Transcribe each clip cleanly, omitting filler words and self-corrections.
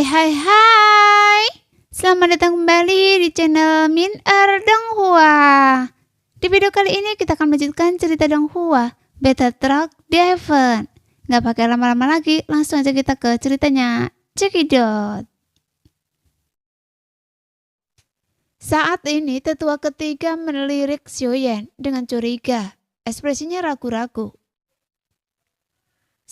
Hai. Selamat datang kembali di channel Min Donghua. Di video kali ini kita akan melanjutkan cerita Donghua, Beta Truck Devon. Gak pakai lama-lama lagi, langsung aja kita ke ceritanya. Cekidot. Saat ini tetua ketiga melirik Xiaoyan dengan curiga. Ekspresinya ragu-ragu.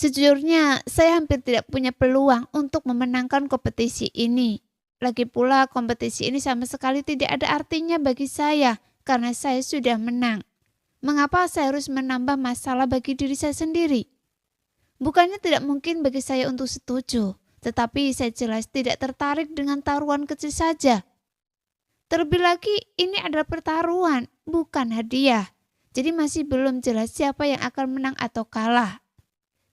Sejujurnya, saya hampir tidak punya peluang untuk memenangkan kompetisi ini. Lagi pula, kompetisi ini sama sekali tidak ada artinya bagi saya karena saya sudah menang. Mengapa saya harus menambah masalah bagi diri saya sendiri? Bukannya tidak mungkin bagi saya untuk setuju, tetapi saya jelas tidak tertarik dengan taruhan kecil saja. Terlebih lagi, ini adalah pertaruhan, bukan hadiah. Jadi masih belum jelas siapa yang akan menang atau kalah.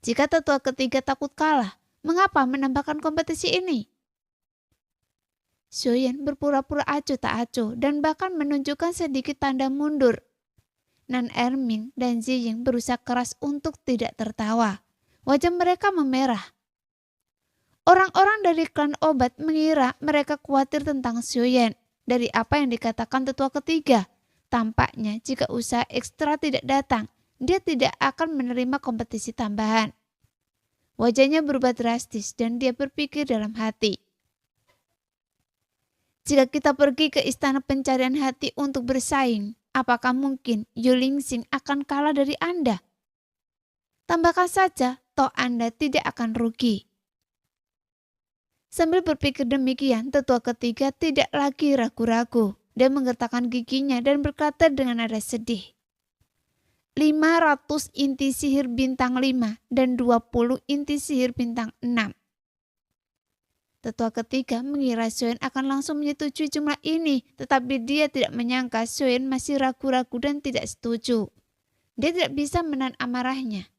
Jika tetua ketiga takut kalah, mengapa menambahkan kompetisi ini? Xiaoyan berpura-pura acuh tak acuh dan bahkan menunjukkan sedikit tanda mundur. Nan Erming dan Ziying berusaha keras untuk tidak tertawa. Wajah mereka memerah. Orang-orang dari klan obat mengira mereka khawatir tentang Xiaoyan dari apa yang dikatakan tetua ketiga. Tampaknya jika usaha ekstra tidak datang, dia tidak akan menerima kompetisi tambahan. Wajahnya berubah drastis dan dia berpikir dalam hati. Jika kita pergi ke istana pencarian hati untuk bersaing, apakah mungkin Yulingsing akan kalah dari Anda? Tambahkan saja, toh Anda tidak akan rugi. Sambil berpikir demikian, tetua ketiga tidak lagi ragu-ragu. Dia menggertakkan giginya dan berkata dengan nada sedih. 500 inti sihir bintang 5 dan 20 inti sihir bintang 6. Tetua ketiga mengira Xiaoyan akan langsung menyetujui jumlah ini, tetapi dia tidak menyangka Xiaoyan masih ragu-ragu dan tidak setuju. Dia tidak bisa menahan amarahnya.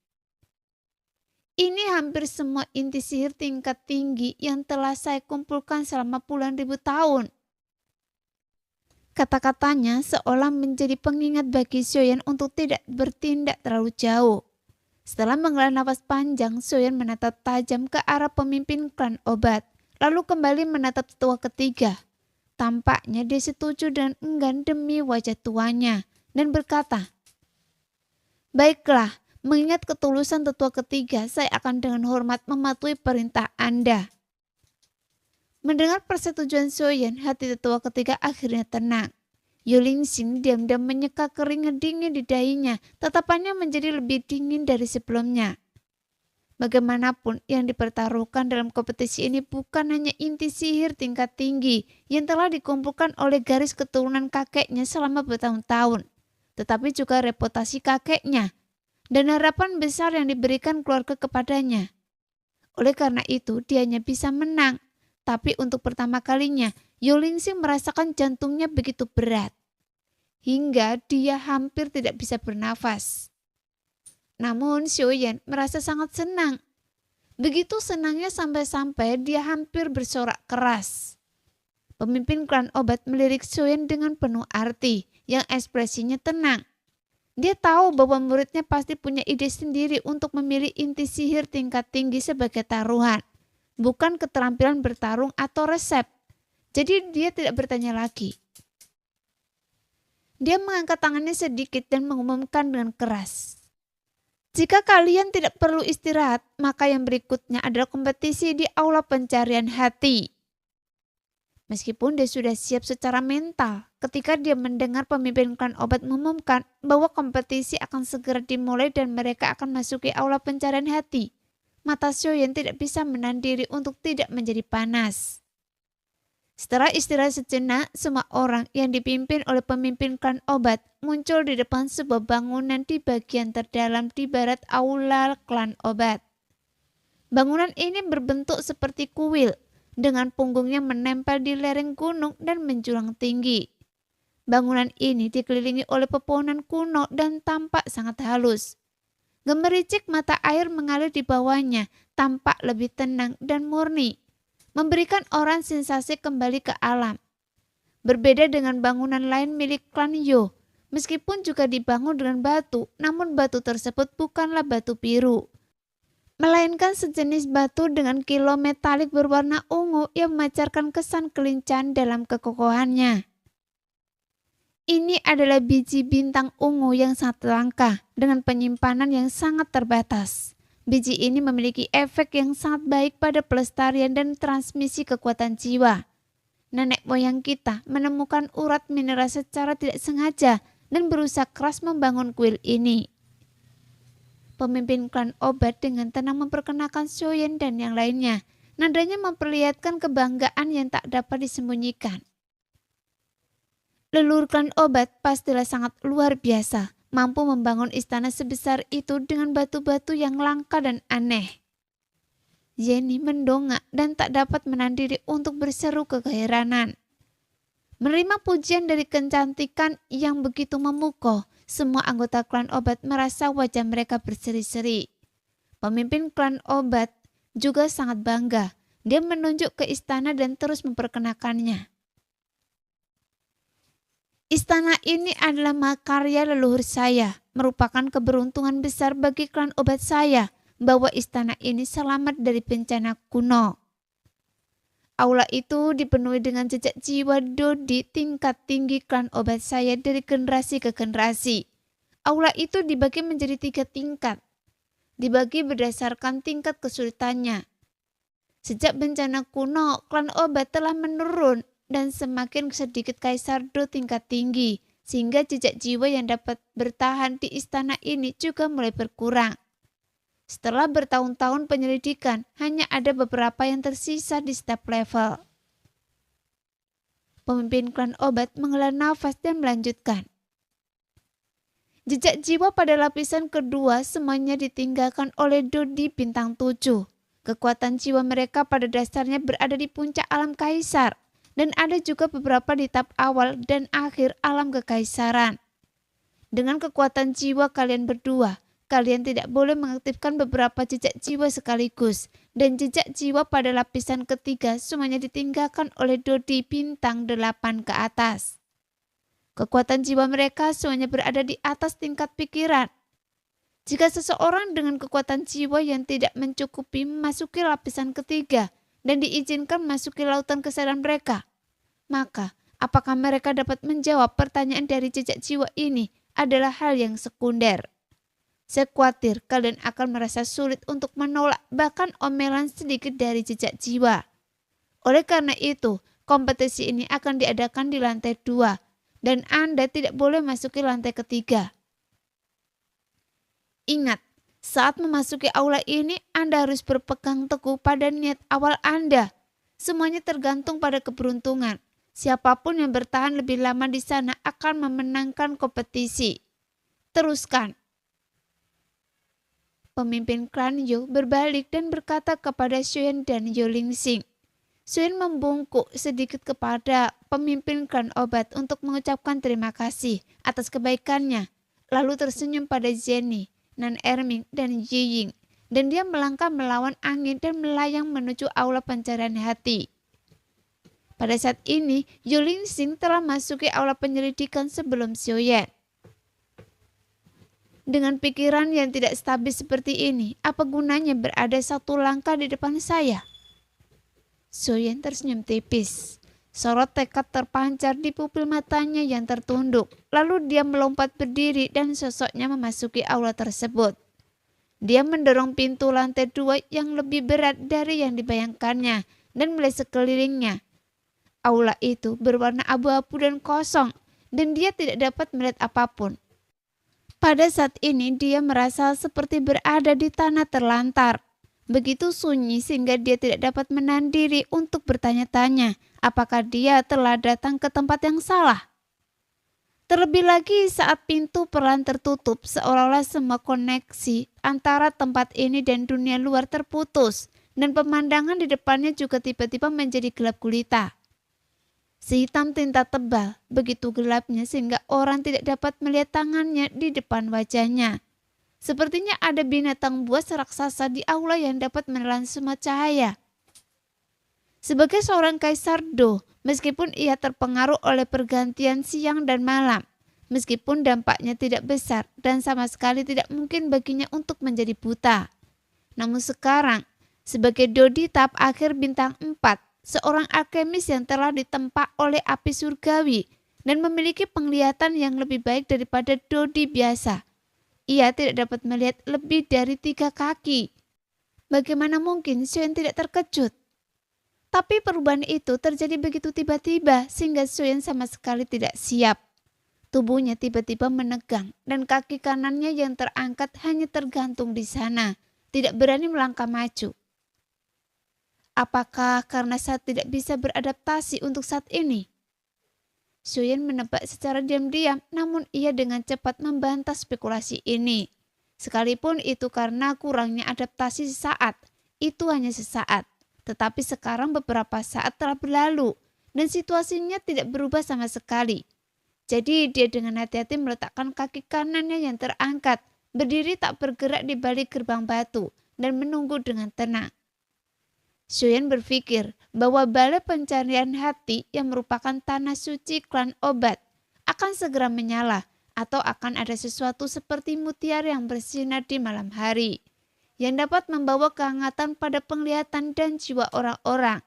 Ini hampir semua inti sihir tingkat tinggi yang telah saya kumpulkan selama puluhan ribu tahun. Kata-katanya seolah menjadi pengingat bagi Xiaoyan untuk tidak bertindak terlalu jauh. Setelah menghela nafas panjang, Xiaoyan menatap tajam ke arah pemimpin klan obat, lalu kembali menatap tetua ketiga. Tampaknya dia setuju dan enggan demi wajah tuanya, dan berkata, "Baiklah, mengingat ketulusan tetua ketiga, saya akan dengan hormat mematuhi perintah Anda." Mendengar persetujuan Xiaoyan, hati tetua ketiga akhirnya tenang. Yulingsing diam-diam menyeka keringat dingin di dahinya, tatapannya menjadi lebih dingin dari sebelumnya. Bagaimanapun yang dipertaruhkan dalam kompetisi ini bukan hanya inti sihir tingkat tinggi yang telah dikumpulkan oleh garis keturunan kakeknya selama bertahun-tahun, tetapi juga reputasi kakeknya dan harapan besar yang diberikan keluarga kepadanya. Oleh karena itu, dia hanya bisa menang. Tapi untuk pertama kalinya, Yulingsing merasakan jantungnya begitu berat, hingga dia hampir tidak bisa bernafas. Namun Xiaoyan merasa sangat senang. Begitu senangnya sampai-sampai dia hampir bersorak keras. Pemimpin klan obat melirik Xiaoyan dengan penuh arti, yang ekspresinya tenang. Dia tahu bahwa muridnya pasti punya ide sendiri untuk memilih inti sihir tingkat tinggi sebagai taruhan. Bukan keterampilan bertarung atau resep. Jadi dia tidak bertanya lagi. Dia mengangkat tangannya sedikit dan mengumumkan dengan keras. Jika kalian tidak perlu istirahat, maka yang berikutnya adalah kompetisi di aula pencarian hati. Meskipun dia sudah siap secara mental, ketika dia mendengar pemimpin klan obat mengumumkan bahwa kompetisi akan segera dimulai dan mereka akan masuki aula pencarian hati, mata Xiaoyan tidak bisa menahan diri untuk tidak menjadi panas. Setelah istirahat sejenak, semua orang yang dipimpin oleh pemimpin klan obat muncul di depan sebuah bangunan di bagian terdalam di barat aula klan obat. Bangunan ini berbentuk seperti kuil, dengan punggungnya menempel di lereng gunung dan menjulang tinggi. Bangunan ini dikelilingi oleh pepohonan kuno dan tampak sangat halus. Gemericik mata air mengalir di bawahnya, tampak lebih tenang dan murni, memberikan orang sensasi kembali ke alam. Berbeda dengan bangunan lain milik klan Yo, meskipun juga dibangun dengan batu, namun batu tersebut bukanlah batu biru. melainkan sejenis batu dengan kilo metalik berwarna ungu yang memancarkan kesan kelincahan dalam kekokohannya. Ini adalah biji bintang ungu yang sangat langka dengan penyimpanan yang sangat terbatas. Biji ini memiliki efek yang sangat baik pada pelestarian dan transmisi kekuatan jiwa. Nenek moyang kita menemukan urat mineral secara tidak sengaja dan berusaha keras membangun kuil ini. Pemimpin klan obat dengan tenang memperkenalkan Soyen dan yang lainnya. Nadanya memperlihatkan kebanggaan yang tak dapat disembunyikan. Leluhur klan obat pastilah sangat luar biasa, mampu membangun istana sebesar itu dengan batu-batu yang langka dan aneh. Jenny mendongak dan tak dapat menahan diri untuk berseru kegeheranan. Menerima pujian dari kecantikan yang begitu memukau, semua anggota klan obat merasa wajah mereka berseri-seri. Pemimpin klan obat juga sangat bangga. Dia menunjuk ke istana dan terus memperkenalkannya. Istana ini adalah makarya leluhur saya, merupakan keberuntungan besar bagi klan obat saya bahwa istana ini selamat dari bencana kuno. Aula itu dipenuhi dengan jejak jiwa Dodi tingkat tinggi klan obat saya dari generasi ke generasi. Aula itu dibagi menjadi 3 tingkat, dibagi berdasarkan tingkat kesulitannya. Sejak bencana kuno, klan obat telah menurun dan semakin sedikit Kaisar Do tingkat tinggi, sehingga jejak jiwa yang dapat bertahan di istana ini juga mulai berkurang. Setelah bertahun-tahun penyelidikan, hanya ada beberapa yang tersisa di setiap level. Pemimpin klan obat menghela nafas dan melanjutkan. Jejak jiwa pada lapisan kedua semuanya ditinggalkan oleh Dodi bintang 7. Kekuatan jiwa mereka pada dasarnya berada di puncak alam kaisar. Dan ada juga beberapa di tahap awal dan akhir alam kekaisaran. Dengan kekuatan jiwa kalian berdua, kalian tidak boleh mengaktifkan beberapa jejak jiwa sekaligus. Dan jejak jiwa pada lapisan ketiga semuanya ditinggalkan oleh Dodi bintang 8 ke atas. Kekuatan jiwa mereka semuanya berada di atas tingkat pikiran. Jika seseorang dengan kekuatan jiwa yang tidak mencukupi memasuki lapisan ketiga dan diizinkan memasuki lautan kesadaran mereka, maka apakah mereka dapat menjawab pertanyaan dari jejak jiwa ini adalah hal yang sekunder. Saya khawatir kalian akan merasa sulit untuk menolak bahkan omelan sedikit dari jejak jiwa. Oleh karena itu, kompetisi ini akan diadakan di lantai 2 dan Anda tidak boleh masuki lantai ketiga. Ingat, saat memasuki aula ini Anda harus berpegang teguh pada niat awal Anda. Semuanya tergantung pada keberuntungan. Siapapun yang bertahan lebih lama di sana akan memenangkan kompetisi. Teruskan. Pemimpin klan Yu berbalik dan berkata kepada Xuyen dan Yulingsing. Xuyen membungkuk sedikit kepada pemimpin klan obat untuk mengucapkan terima kasih atas kebaikannya. Lalu tersenyum pada Jenny, Nan Erming, dan Yiying. Dan dia melangkah melawan angin dan melayang menuju aula pencarian hati. Pada saat ini, Yulingsing telah masuki aula penyelidikan sebelum Xuyen. Dengan pikiran yang tidak stabil seperti ini, apa gunanya berada 1 langkah di depan saya? Xuyen tersenyum tipis. Sorot tekad terpancar di pupil matanya yang tertunduk. Lalu dia melompat berdiri dan sosoknya memasuki aula tersebut. Dia mendorong pintu lantai 2 yang lebih berat dari yang dibayangkannya dan melihat sekelilingnya. Aula itu berwarna abu-abu dan kosong dan dia tidak dapat melihat apapun. Pada saat ini dia merasa seperti berada di tanah terlantar. Begitu sunyi sehingga dia tidak dapat menahan diri untuk bertanya-tanya apakah dia telah datang ke tempat yang salah. Terlebih lagi saat pintu perlahan tertutup seolah-olah semua koneksi antara tempat ini dan dunia luar terputus dan pemandangan di depannya juga tiba-tiba menjadi gelap gulita. Sehitam tinta tebal, begitu gelapnya sehingga orang tidak dapat melihat tangannya di depan wajahnya. Sepertinya ada binatang buas raksasa di aula yang dapat menelan semua cahaya. Sebagai seorang Kaisar Do, meskipun ia terpengaruh oleh pergantian siang dan malam, meskipun dampaknya tidak besar dan sama sekali tidak mungkin baginya untuk menjadi buta, Namun sekarang, sebagai Dodi tahap akhir bintang 4, seorang alkemis yang telah ditempa oleh api surgawi dan memiliki penglihatan yang lebih baik daripada Dodi biasa. Ia tidak dapat melihat lebih dari 3 kaki. Bagaimana mungkin Xiao tidak terkejut? Tapi perubahan itu terjadi begitu tiba-tiba sehingga Xiao sama sekali tidak siap. Tubuhnya tiba-tiba menegang dan kaki kanannya yang terangkat hanya tergantung di sana, tidak berani melangkah maju. Apakah karena saya tidak bisa beradaptasi untuk saat ini? Xiao menebak secara diam-diam, namun ia dengan cepat membantah spekulasi ini. Sekalipun itu karena kurangnya adaptasi sesaat, itu hanya sesaat. Tetapi sekarang beberapa saat telah berlalu dan situasinya tidak berubah sama sekali. Jadi dia dengan hati-hati meletakkan kaki kanannya yang terangkat, berdiri tak bergerak di balik gerbang batu dan menunggu dengan tenang. Xiao berpikir bahwa balai pencarian hati yang merupakan tanah suci klan obat akan segera menyala atau akan ada sesuatu seperti mutiara yang bersinar di malam hari yang dapat membawa kehangatan pada penglihatan dan jiwa orang-orang.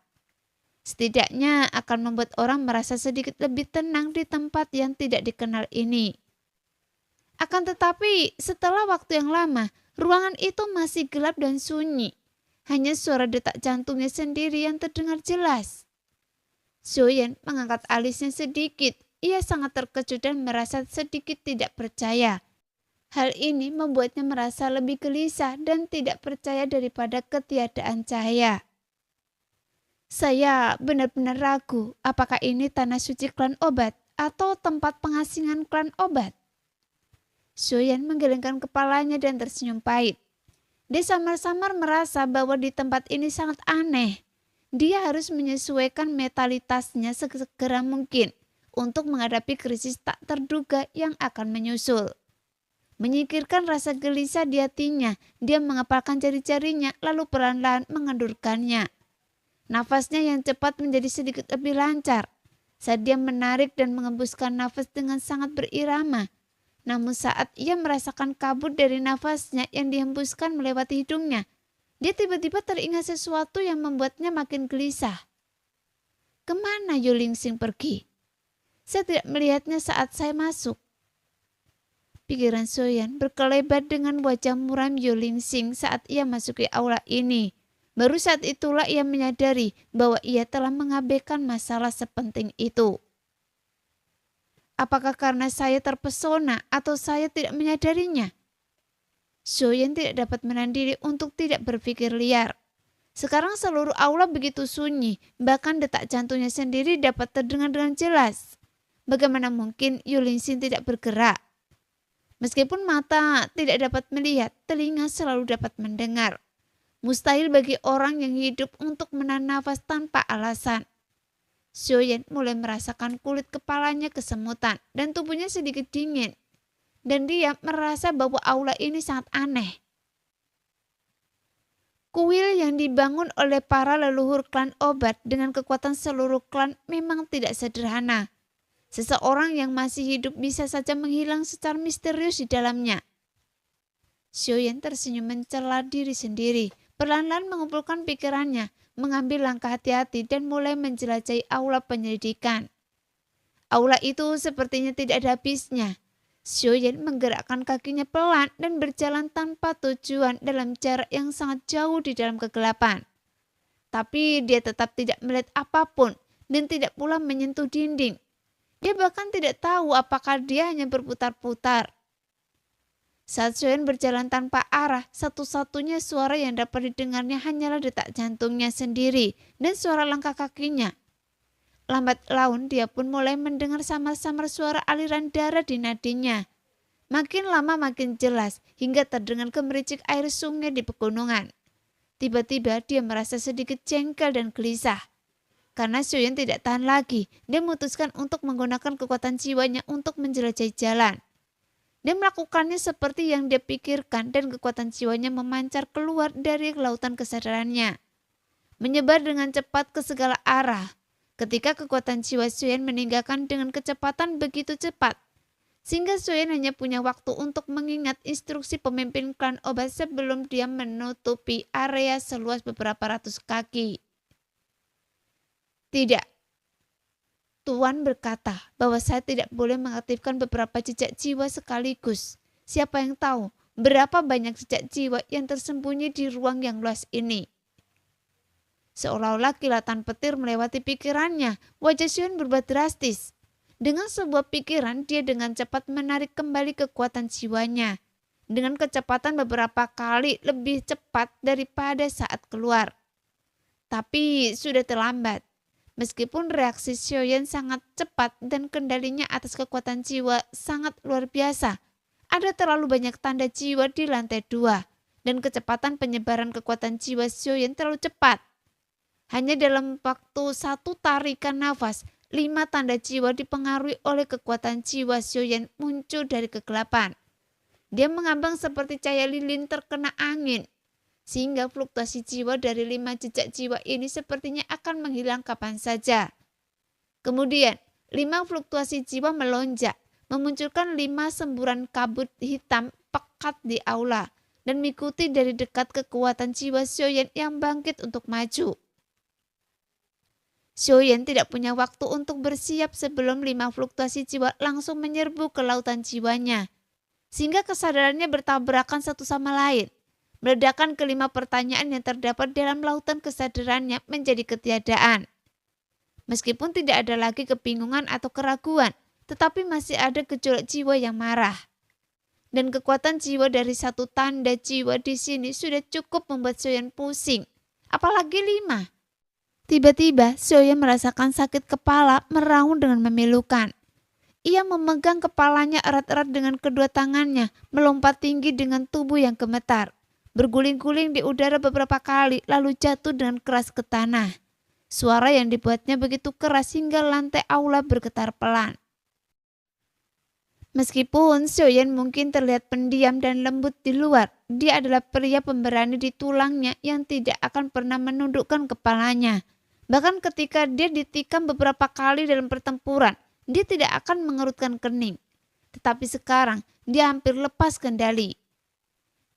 Setidaknya akan membuat orang merasa sedikit lebih tenang di tempat yang tidak dikenal ini. Akan tetapi setelah waktu yang lama, ruangan itu masih gelap dan sunyi. Hanya suara detak jantungnya sendiri yang terdengar jelas. Xiao mengangkat alisnya sedikit. Ia sangat terkejut dan merasa sedikit tidak percaya. Hal ini membuatnya merasa lebih gelisah dan tidak percaya daripada ketiadaan cahaya. Saya benar-benar ragu apakah ini tanah suci klan obat atau tempat pengasingan klan obat. Xiao menggelengkan kepalanya dan tersenyum pahit. Dia samar-samar merasa bahwa di tempat ini sangat aneh. Dia harus menyesuaikan mentalitasnya segera mungkin untuk menghadapi krisis tak terduga yang akan menyusul. Menyingkirkan rasa gelisah di hatinya, dia mengepalkan jari-jarinya lalu perlahan-lahan mengendurkannya. Nafasnya yang cepat menjadi sedikit lebih lancar saat dia menarik dan mengembuskan nafas dengan sangat berirama. Namun saat ia merasakan kabut dari nafasnya yang dihembuskan melewati hidungnya, dia tiba-tiba teringat sesuatu yang membuatnya makin gelisah. Kemana Yulingsing pergi? Saya tidak melihatnya saat saya masuk. Pikiran Xiao berkelebat dengan wajah muram Yulingsing saat ia masuki aula ini. Baru saat itulah ia menyadari bahwa ia telah mengabaikan masalah sepenting itu. Apakah karena saya terpesona atau saya tidak menyadarinya? Xiao tidak dapat menahan diri untuk tidak berpikir liar. Sekarang seluruh aula begitu sunyi, bahkan detak jantungnya sendiri dapat terdengar dengan jelas. Bagaimana mungkin Yulingsing tidak bergerak? Meskipun mata tidak dapat melihat, telinga selalu dapat mendengar. Mustahil bagi orang yang hidup untuk menahan nafas tanpa alasan. Xiao mulai merasakan kulit kepalanya kesemutan dan tubuhnya sedikit dingin. Dan dia merasa bahwa aula ini sangat aneh. Kuil yang dibangun oleh para leluhur klan obat dengan kekuatan seluruh klan memang tidak sederhana. Seseorang yang masih hidup bisa saja menghilang secara misterius di dalamnya. Xiao tersenyum mencela diri sendiri, perlahan-lahan mengumpulkan pikirannya, mengambil langkah hati-hati dan mulai menjelajahi aula penyelidikan. Aula itu sepertinya tidak ada habisnya. Xiao menggerakkan kakinya pelan dan berjalan tanpa tujuan dalam jarak yang sangat jauh di dalam kegelapan. Tapi dia tetap tidak melihat apapun dan tidak pula menyentuh dinding. Dia bahkan tidak tahu apakah dia hanya berputar-putar. Saat Xiao berjalan tanpa arah, satu-satunya suara yang dapat didengarnya hanyalah detak jantungnya sendiri dan suara langkah kakinya. Lambat laun dia pun mulai mendengar samar-samar suara aliran darah di nadinya. Makin lama makin jelas hingga terdengar gemericik air sungai di pegunungan. Tiba-tiba dia merasa sedikit jengkel dan gelisah. Karena Xiao tidak tahan lagi, dia memutuskan untuk menggunakan kekuatan jiwanya untuk menjelajahi jalan. Dia melakukannya seperti yang dia pikirkan dan kekuatan jiwanya memancar keluar dari lautan kesadarannya. Menyebar dengan cepat ke segala arah. Ketika kekuatan jiwa Xiao meninggalkan dengan kecepatan begitu cepat, Sehingga Soyen hanya punya waktu untuk mengingat instruksi pemimpin klan obat sebelum dia menutupi area seluas beberapa ratus kaki. Tidak, Tuan berkata bahwa saya tidak boleh mengaktifkan beberapa jejak jiwa sekaligus. Siapa yang tahu berapa banyak jejak jiwa yang tersembunyi di ruang yang luas ini. Seolah-olah kilatan petir melewati pikirannya, wajah Xion berubah drastis. Dengan sebuah pikiran, dia dengan cepat menarik kembali kekuatan jiwanya. Dengan kecepatan beberapa kali lebih cepat daripada saat keluar. Tapi sudah terlambat. Meskipun reaksi Xiaoyan sangat cepat dan kendalinya atas kekuatan jiwa sangat luar biasa, ada terlalu banyak tanda jiwa di lantai 2 dan kecepatan penyebaran kekuatan jiwa Xiaoyan terlalu cepat. Hanya dalam waktu satu tarikan nafas, 5 tanda jiwa dipengaruhi oleh kekuatan jiwa Xiaoyan muncul dari kegelapan. Dia mengambang seperti cahaya lilin terkena angin. Sehingga fluktuasi jiwa dari 5 jejak jiwa ini sepertinya akan menghilang kapan saja. Kemudian, 5 fluktuasi jiwa melonjak, memunculkan 5 semburan kabut hitam pekat di aula, dan mengikuti dari dekat kekuatan jiwa Xiaoyan yang bangkit untuk maju. Xiaoyan tidak punya waktu untuk bersiap sebelum 5 fluktuasi jiwa langsung menyerbu ke lautan jiwanya, sehingga kesadarannya bertabrakan satu sama lain. Meledakan kelima pertanyaan yang terdapat dalam lautan kesadarannya menjadi ketiadaan. Meskipun tidak ada lagi kebingungan atau keraguan, tetapi masih ada gejolak jiwa yang marah. Dan kekuatan jiwa dari satu tanda jiwa di sini sudah cukup membuat Xiaoyan pusing. Apalagi 5. Tiba-tiba Xiaoyan merasakan sakit kepala meraung dengan memilukan. Ia memegang kepalanya erat-erat dengan kedua tangannya, melompat tinggi dengan tubuh yang gemetar. Berguling-guling di udara beberapa kali lalu jatuh dengan keras ke tanah. Suara yang dibuatnya begitu keras hingga lantai aula bergetar pelan. Meskipun Xiaoyan mungkin terlihat pendiam dan lembut di luar, dia adalah pria pemberani di tulangnya yang tidak akan pernah menundukkan kepalanya. Bahkan ketika dia ditikam beberapa kali dalam pertempuran, dia tidak akan mengerutkan kening. Tetapi sekarang dia hampir lepas kendali.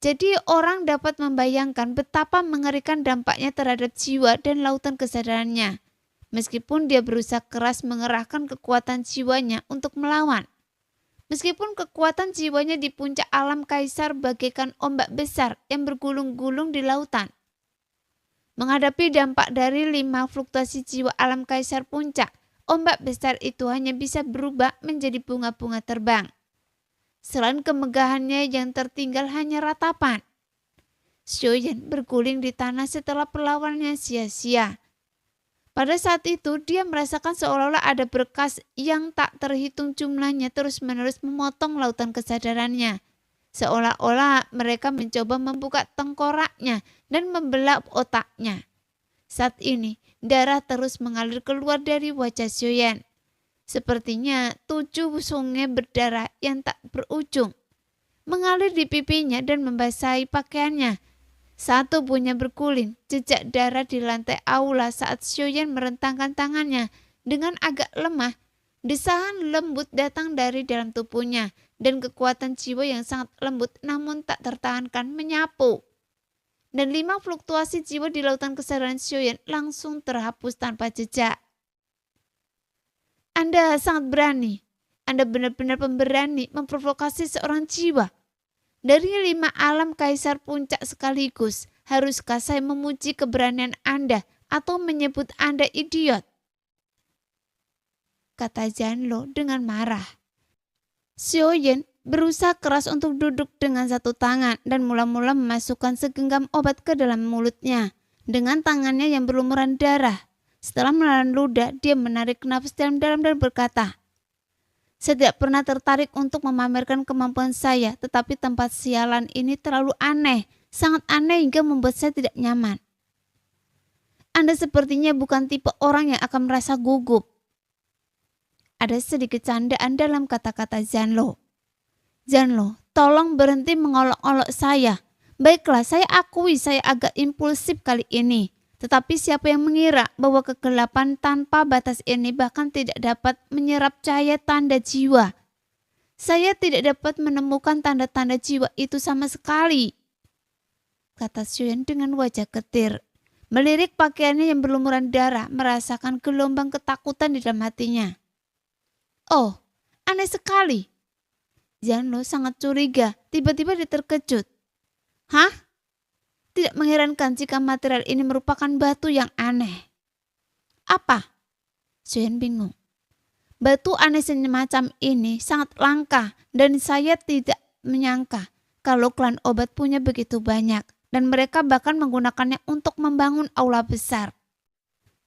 Jadi orang dapat membayangkan betapa mengerikan dampaknya terhadap jiwa dan lautan kesadarannya. Meskipun dia berusaha keras mengerahkan kekuatan jiwanya untuk melawan. Meskipun kekuatan jiwanya di puncak alam kaisar bagaikan ombak besar yang bergulung-gulung di lautan. Menghadapi dampak dari 5 fluktuasi jiwa alam kaisar puncak, ombak besar itu hanya bisa berubah menjadi bunga-bunga terbang. Selain kemegahannya yang tertinggal hanya ratapan. Xiaoyan berguling di tanah setelah perlawanannya sia-sia. Pada saat itu dia merasakan seolah-olah ada berkas yang tak terhitung jumlahnya terus-menerus memotong lautan kesadarannya. Seolah-olah mereka mencoba membuka tengkoraknya dan membelah otaknya. Saat ini darah terus mengalir keluar dari wajah Xiaoyan. Sepertinya 7 sungai berdarah yang tak berujung mengalir di pipinya dan membasahi pakaiannya. Saat tubuhnya berguling, jejak darah di lantai aula saat Xiaoyan merentangkan tangannya dengan agak lemah. Desahan lembut datang dari dalam tubuhnya dan kekuatan jiwa yang sangat lembut namun tak tertahankan menyapu. Dan 5 fluktuasi jiwa di lautan kesadaran Xiaoyan langsung terhapus tanpa jejak. Anda sangat berani. Anda benar-benar pemberani memprovokasi seorang jiwa. Dari 5 alam kaisar puncak sekaligus, haruskah saya memuji keberanian Anda atau menyebut Anda idiot? Kata Janlo dengan marah. Xiaoyan berusaha keras untuk duduk dengan satu tangan dan mula-mula memasukkan segenggam obat ke dalam mulutnya dengan tangannya yang berlumuran darah. Setelah menelan ludah, dia menarik nafas dalam-dalam dan berkata, "Saya tidak pernah tertarik untuk memamerkan kemampuan saya, tetapi tempat sialan ini terlalu aneh, sangat aneh hingga membuat saya tidak nyaman. Anda sepertinya bukan tipe orang yang akan merasa gugup." Ada sedikit candaan dalam kata-kata Janlo. "Janlo, tolong berhenti mengolok-olok saya. Baiklah, saya akui saya agak impulsif kali ini. Tetapi siapa yang mengira bahwa kegelapan tanpa batas ini bahkan tidak dapat menyerap cahaya tanda jiwa. Saya tidak dapat menemukan tanda-tanda jiwa itu sama sekali, kata Xiuyan dengan wajah getir. Melirik pakaiannya yang berlumuran darah, merasakan gelombang ketakutan di dalam hatinya. Oh, aneh sekali. Janlo sangat curiga, tiba-tiba dia terkejut. Hah? Tidak mengherankan jika material ini merupakan batu yang aneh. Apa? Xiuyan bingung. Batu aneh semacam ini sangat langka dan saya tidak menyangka kalau klan obat punya begitu banyak dan mereka bahkan menggunakannya untuk membangun aula besar.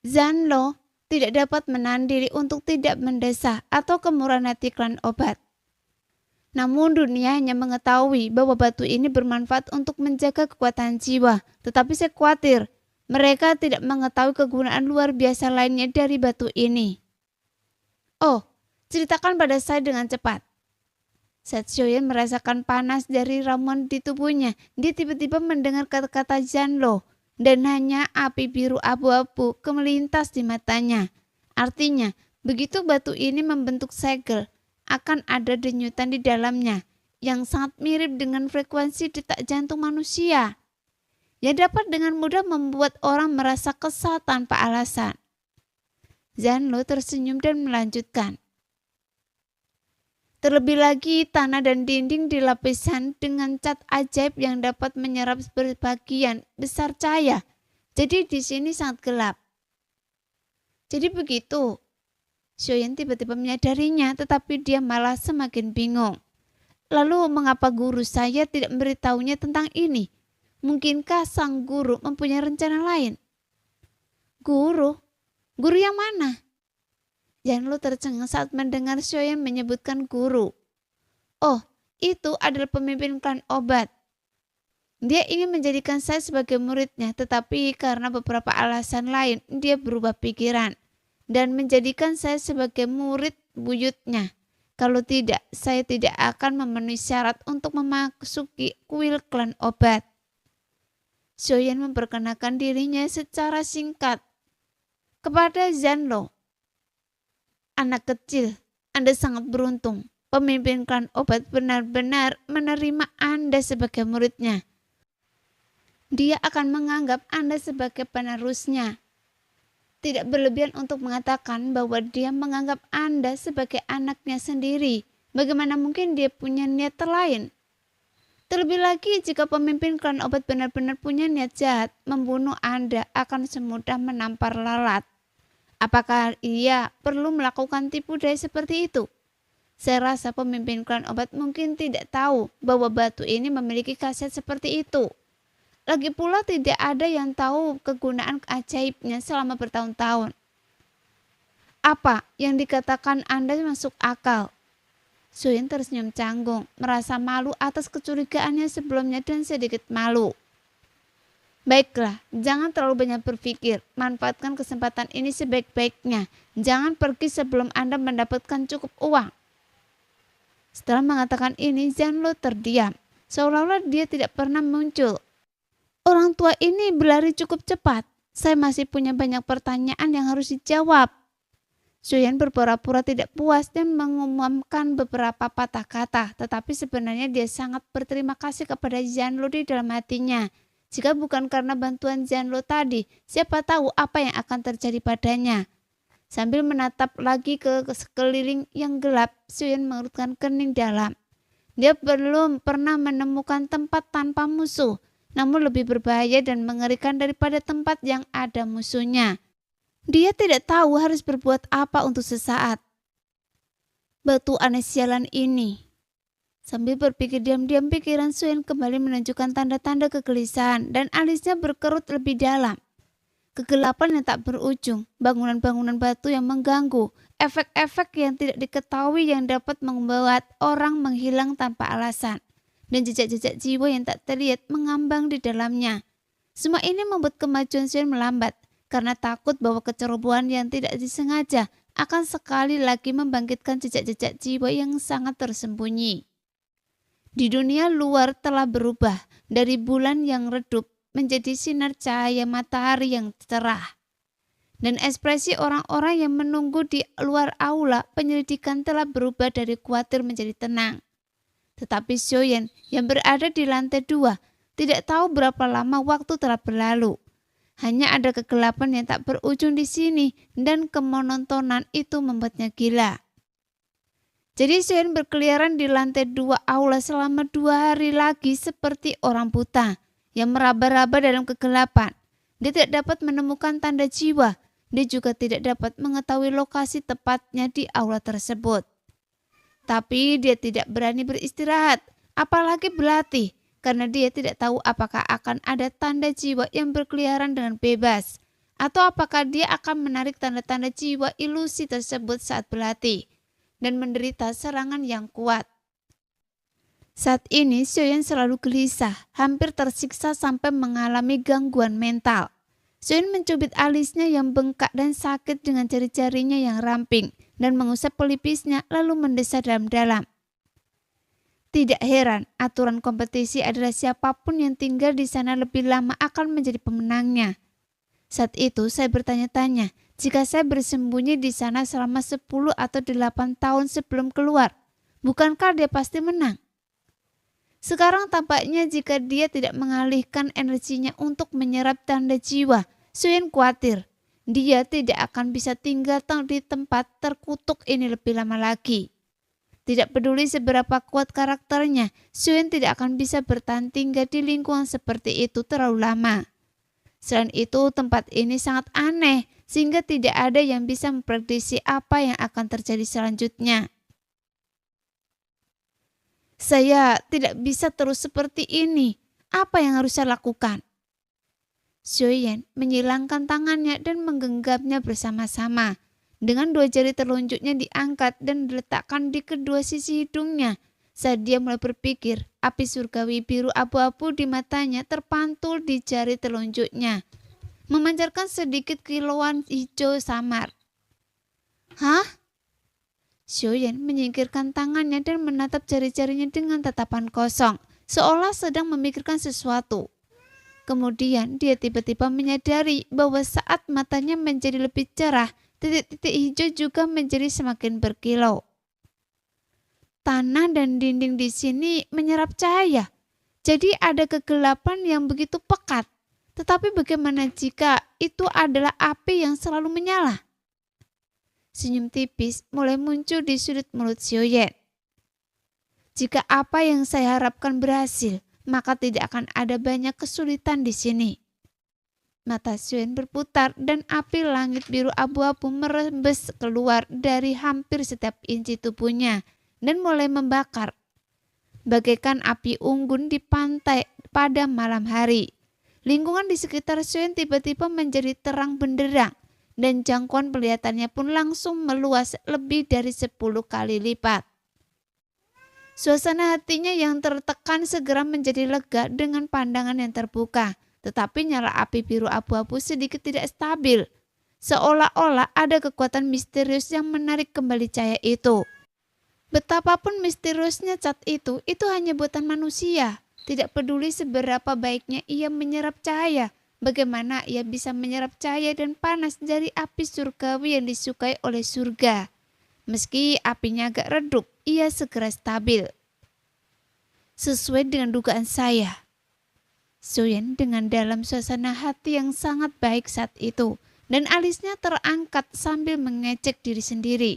Zanlo tidak dapat menahan diri untuk tidak mendesah atau kemurahan hati klan obat. Namun dunia hanya mengetahui bahwa batu ini bermanfaat untuk menjaga kekuatan jiwa, tetapi saya khawatir mereka tidak mengetahui kegunaan luar biasa lainnya dari batu ini. Oh, ceritakan pada saya dengan cepat. Saat Xiuyan merasakan panas dari ramuan di tubuhnya, dia tiba-tiba mendengar kata-kata Zanlo dan hanya api biru abu-abu kemelintas di matanya. Artinya, begitu batu ini membentuk segel, akan ada denyutan di dalamnya yang sangat mirip dengan frekuensi detak jantung manusia, yang dapat dengan mudah membuat orang merasa kesal tanpa alasan. Zanlo tersenyum dan melanjutkan. Terlebih lagi, tanah dan dinding dilapisan dengan cat ajaib yang dapat menyerap berbagian besar cahaya. Jadi di sini sangat gelap. Jadi begitu. Xiuyan tiba-tiba menyadarinya, tetapi dia malah semakin bingung. Lalu mengapa guru saya tidak memberitahunya tentang ini? Mungkinkah sang guru mempunyai rencana lain? Guru? Guru yang mana? Zanlo tercengang saat mendengar Xiuyan menyebutkan guru. Oh, itu adalah pemimpin klan obat. Dia ingin menjadikan saya sebagai muridnya, tetapi karena beberapa alasan lain, dia berubah pikiran dan menjadikan saya sebagai murid buyutnya. Kalau tidak, saya tidak akan memenuhi syarat untuk memasuki kuil klan obat. Xiuyan memperkenalkan dirinya secara singkat kepada Zanlo. Anak kecil, Anda sangat beruntung. Pemimpin klan obat benar-benar menerima Anda sebagai muridnya. Dia akan menganggap Anda sebagai penerusnya. Tidak berlebihan untuk mengatakan bahwa dia menganggap Anda sebagai anaknya sendiri. Bagaimana mungkin dia punya niat lain? Terlebih lagi jika pemimpin klan obat benar-benar punya niat jahat, membunuh Anda akan semudah menampar lalat. Apakah ia perlu melakukan tipu daya seperti itu? Saya rasa pemimpin klan obat mungkin tidak tahu bahwa batu ini memiliki khasiat seperti itu. Lagi pula tidak ada yang tahu kegunaan ajaibnya selama bertahun-tahun. Apa yang dikatakan Anda masuk akal? Xiuyan tersenyum canggung, merasa malu atas kecurigaannya sebelumnya dan sedikit malu. Baiklah, jangan terlalu banyak berpikir. Manfaatkan kesempatan ini sebaik-baiknya. Jangan pergi sebelum Anda mendapatkan cukup uang. Setelah mengatakan ini, Zanlo terdiam. Seolah-olah dia tidak pernah muncul. Orang tua ini berlari cukup cepat. Saya masih punya banyak pertanyaan yang harus dijawab. Xiuyan berpura-pura tidak puas dan mengumumkan beberapa patah kata. Tetapi sebenarnya dia sangat berterima kasih kepada Zanlo di dalam hatinya. Jika bukan karena bantuan Zanlo tadi, siapa tahu apa yang akan terjadi padanya. Sambil menatap lagi ke sekeliling yang gelap, Xiuyan mengerutkan kening dalam. Dia belum pernah menemukan tempat tanpa musuh, namun lebih berbahaya dan mengerikan daripada tempat yang ada musuhnya. Dia tidak tahu harus berbuat apa untuk sesaat. Batu aneh sialan ini. Sambil berpikir diam-diam, pikiran Xiuyan kembali menunjukkan tanda-tanda kegelisahan dan alisnya berkerut lebih dalam. Kegelapan yang tak berujung, bangunan-bangunan batu yang mengganggu, efek-efek yang tidak diketahui yang dapat membuat orang menghilang tanpa alasan, dan jejak-jejak jiwa yang tak terlihat mengambang di dalamnya. Semua ini membuat kemajuan Xiuyan melambat, karena takut bahwa kecerobohan yang tidak disengaja akan sekali lagi membangkitkan jejak-jejak jiwa yang sangat tersembunyi. Di dunia luar telah berubah dari bulan yang redup menjadi sinar cahaya matahari yang cerah. Dan ekspresi orang-orang yang menunggu di luar aula penyelidikan telah berubah dari khawatir menjadi tenang. Tetapi Xiaoyan yang berada di lantai 2 tidak tahu berapa lama waktu telah berlalu. Hanya ada kegelapan yang tak berujung di sini dan kemonotonan itu membuatnya gila. Jadi Xiaoyan berkeliaran di lantai 2 aula selama 2 hari lagi seperti orang buta yang meraba-raba dalam kegelapan. Dia tidak dapat menemukan tanda jiwa. Dia juga tidak dapat mengetahui lokasi tepatnya di aula tersebut. Tapi dia tidak berani beristirahat, apalagi berlatih, karena dia tidak tahu apakah akan ada tanda jiwa yang berkeliaran dengan bebas, atau apakah dia akan menarik tanda-tanda jiwa ilusi tersebut saat berlatih dan menderita serangan yang kuat. Saat ini Xiaoyan selalu gelisah, hampir tersiksa sampai mengalami gangguan mental. Xiaoyan mencubit alisnya yang bengkak dan sakit dengan jari-jarinya yang ramping dan mengusap pelipisnya lalu mendesah dalam-dalam. Tidak heran, aturan kompetisi adalah siapapun yang tinggal di sana lebih lama akan menjadi pemenangnya. Saat itu saya bertanya-tanya, jika saya bersembunyi di sana selama 10 atau 8 tahun sebelum keluar, bukankah dia pasti menang? Sekarang tampaknya jika dia tidak mengalihkan energinya untuk menyerap tanda jiwa, Xiaoyan khawatir dia tidak akan bisa tinggal di tempat terkutuk ini lebih lama lagi. Tidak peduli seberapa kuat karakternya, Xiaoyan tidak akan bisa bertahan tinggal di lingkungan seperti itu terlalu lama. Selain itu, tempat ini sangat aneh, sehingga tidak ada yang bisa memprediksi apa yang akan terjadi selanjutnya. Saya tidak bisa terus seperti ini. Apa yang harus saya lakukan? Xiaoyan menyilangkan tangannya dan menggenggamnya bersama-sama. Dengan 2 jari telunjuknya diangkat dan diletakkan di kedua sisi hidungnya. Saat dia mulai berpikir, api surgawi biru abu-abu di matanya terpantul di jari telunjuknya, memancarkan sedikit kilauan hijau samar. Hah? Xiaoyan menyingkirkan tangannya dan menatap jari-jarinya dengan tatapan kosong, seolah sedang memikirkan sesuatu. Kemudian dia tiba-tiba menyadari bahwa saat matanya menjadi lebih cerah, titik-titik hijau juga menjadi semakin berkilau. Tanah dan dinding di sini menyerap cahaya, jadi ada kegelapan yang begitu pekat. Tetapi bagaimana jika itu adalah api yang selalu menyala? Senyum tipis mulai muncul di sudut mulut Xiaoyan. Jika apa yang saya harapkan berhasil, maka tidak akan ada banyak kesulitan di sini. Mata Xiaoyan berputar dan api langit biru abu-abu merembes keluar dari hampir setiap inci tubuhnya dan mulai membakar, bagaikan api unggun di pantai pada malam hari. Lingkungan di sekitar Xiaoyan tiba-tiba menjadi terang benderang dan jangkauan penglihatannya pun langsung meluas lebih dari 10 kali lipat. Suasana hatinya yang tertekan segera menjadi lega dengan pandangan yang terbuka, tetapi nyala api biru abu-abu sedikit tidak stabil, seolah-olah ada kekuatan misterius yang menarik kembali cahaya itu. Betapapun misteriusnya cat itu hanya buatan manusia. Tidak peduli seberapa baiknya ia menyerap cahaya, bagaimana ia bisa menyerap cahaya dan panas dari api surgawi yang disukai oleh surga. Meski apinya agak redup, ia segera stabil. Sesuai dengan dugaan saya, Xiaoyan dengan dalam suasana hati yang sangat baik saat itu, dan alisnya terangkat sambil mengecek diri sendiri.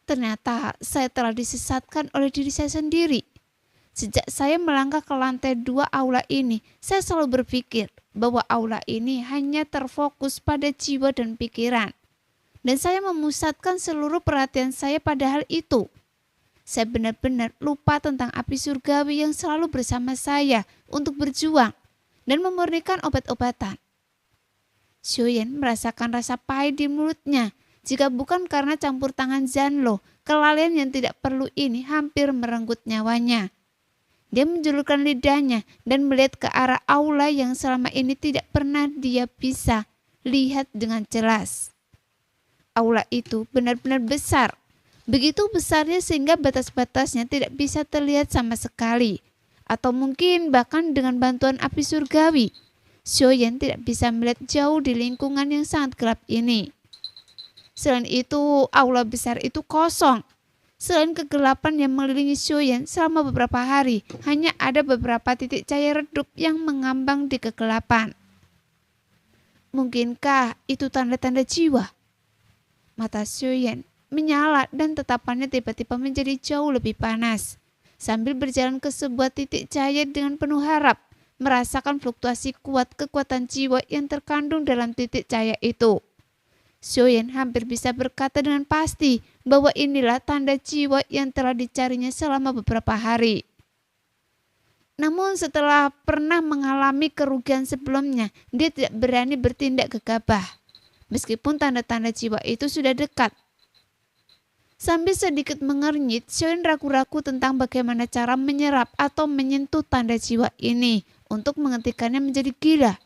Ternyata saya telah disesatkan oleh diri saya sendiri. Sejak saya melangkah ke lantai 2 aula ini, saya selalu berpikir bahwa aula ini hanya terfokus pada jiwa dan pikiran. Dan saya memusatkan seluruh perhatian saya pada hal itu. Saya benar-benar lupa tentang api surgawi yang selalu bersama saya untuk berjuang dan memurnikan obat-obatan. Xiaoyan merasakan rasa pahit di mulutnya. Jika bukan karena campur tangan Zanlo, kelalaian yang tidak perlu ini hampir merenggut nyawanya. Dia menjulurkan lidahnya dan melihat ke arah aula yang selama ini tidak pernah dia bisa lihat dengan jelas. Aula itu benar-benar besar. Begitu besarnya sehingga batas-batasnya tidak bisa terlihat sama sekali. Atau mungkin bahkan dengan bantuan api surgawi. Xiaoyan tidak bisa melihat jauh di lingkungan yang sangat gelap ini. Selain itu, aula besar itu kosong. Selain kegelapan yang mengelilingi Xiaoyan selama beberapa hari, hanya ada beberapa titik cahaya redup yang mengambang di kegelapan. Mungkinkah itu tanda-tanda jiwa? Mata Xiaoyan menyala dan tatapannya tiba-tiba menjadi jauh lebih panas. Sambil berjalan ke sebuah titik cahaya dengan penuh harap, merasakan fluktuasi kuat kekuatan jiwa yang terkandung dalam titik cahaya itu. Xiaoyan hampir bisa berkata dengan pasti bahwa inilah tanda jiwa yang telah dicarinya selama beberapa hari. Namun setelah pernah mengalami kerugian sebelumnya, dia tidak berani bertindak gegabah. Meskipun tanda-tanda jiwa itu sudah dekat. Sambil sedikit mengernyit, Xiaoyan ragu-ragu tentang bagaimana cara menyerap atau menyentuh tanda jiwa ini untuk menghentikannya menjadi gila.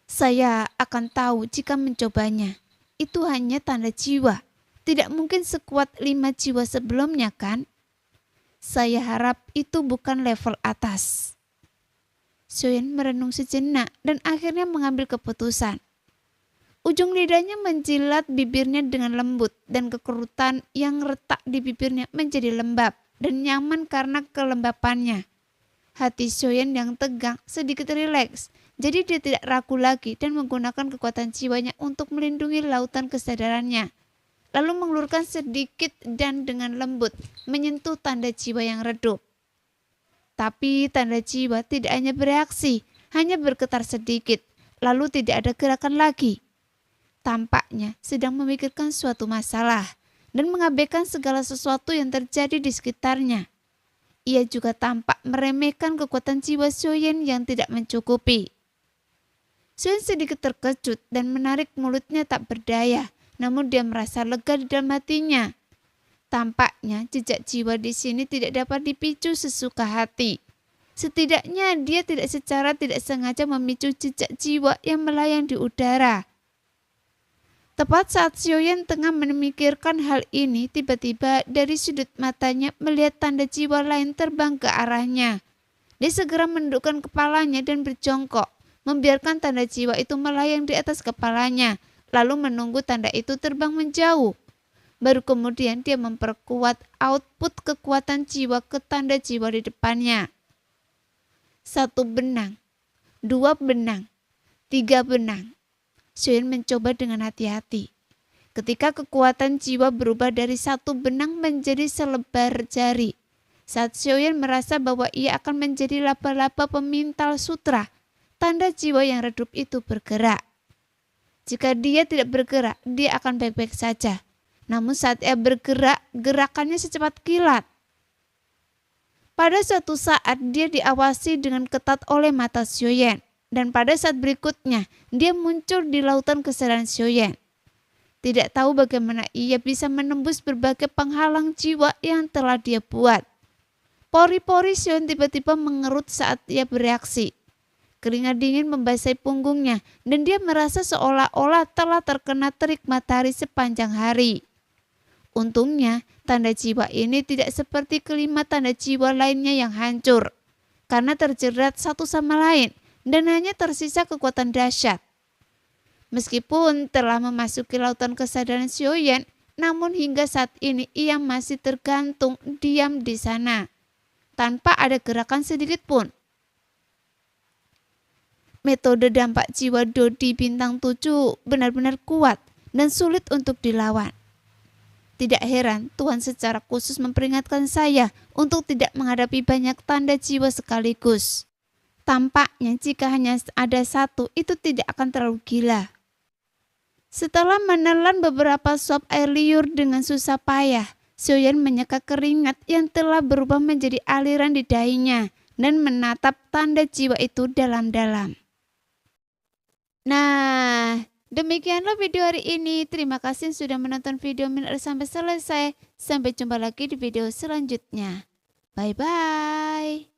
Saya akan tahu jika mencobanya. Itu hanya tanda jiwa. Tidak mungkin sekuat 5 jiwa sebelumnya, kan? Saya harap itu bukan level atas. Xiaoyan merenung sejenak dan akhirnya mengambil keputusan. Ujung lidahnya menjilat bibirnya dengan lembut dan kekerutan yang retak di bibirnya menjadi lembab dan nyaman karena kelembapannya. Hati Xiaoyan yang tegang sedikit rileks, jadi dia tidak ragu lagi dan menggunakan kekuatan jiwanya untuk melindungi lautan kesadarannya. Lalu mengelurkan sedikit dan dengan lembut menyentuh tanda jiwa yang redup. Tapi tanda jiwa tidak hanya bereaksi, hanya bergetar sedikit, lalu tidak ada gerakan lagi. Tampaknya sedang memikirkan suatu masalah dan mengabaikan segala sesuatu yang terjadi di sekitarnya. Ia juga tampak meremehkan kekuatan jiwa Xiaoyan yang tidak mencukupi. Xiaoyan sedikit terkejut dan menarik mulutnya tak berdaya, namun dia merasa lega di dalam hatinya. Tampaknya jejak jiwa di sini tidak dapat dipicu sesuka hati. Setidaknya dia tidak secara tidak sengaja memicu jejak jiwa yang melayang di udara. Tepat saat Xiaoyan tengah memikirkan hal ini, tiba-tiba dari sudut matanya melihat tanda jiwa lain terbang ke arahnya. Dia segera menundukkan kepalanya dan berjongkok, membiarkan tanda jiwa itu melayang di atas kepalanya, lalu menunggu tanda itu terbang menjauh. Baru kemudian dia memperkuat output kekuatan jiwa ke tanda jiwa di depannya. 1 benang, 2 benang, 3 benang. Xiaoyan mencoba dengan hati-hati. Ketika kekuatan jiwa berubah dari 1 benang menjadi selebar jari. Saat Xiaoyan merasa bahwa ia akan menjadi laba-laba pemintal sutra, tanda jiwa yang redup itu bergerak. Jika dia tidak bergerak, dia akan baik-baik saja. Namun saat ia bergerak, gerakannya secepat kilat. Pada suatu saat dia diawasi dengan ketat oleh mata Xiaoyan. Dan pada saat berikutnya, dia muncul di lautan kesadaran Xiaoyan. Tidak tahu bagaimana ia bisa menembus berbagai penghalang jiwa yang telah dia buat. Pori-pori Xiaoyan tiba-tiba mengerut saat ia bereaksi. Keringat dingin membasahi punggungnya dan dia merasa seolah-olah telah terkena terik matahari sepanjang hari. Untungnya, tanda jiwa ini tidak seperti kelima tanda jiwa lainnya yang hancur. Karena terjerat satu sama lain. Dan hanya tersisa kekuatan dahsyat. Meskipun telah memasuki lautan kesadaran Xiaoyan, namun hingga saat ini ia masih tergantung diam di sana, tanpa ada gerakan sedikit pun. Metode dampak jiwa Dodi bintang 7 benar-benar kuat dan sulit untuk dilawan. Tidak heran Tuhan secara khusus memperingatkan saya untuk tidak menghadapi banyak tanda jiwa sekaligus. Tampaknya jika hanya ada 1 itu tidak akan terlalu gila. Setelah menelan beberapa suap air liur dengan susah payah, Xiaoyan menyeka keringat yang telah berubah menjadi aliran di dahinya dan menatap tanda jiwa itu dalam-dalam. Nah, demikianlah video hari ini. Terima kasih sudah menonton video Min sampai selesai. Sampai jumpa lagi di video selanjutnya. Bye-bye.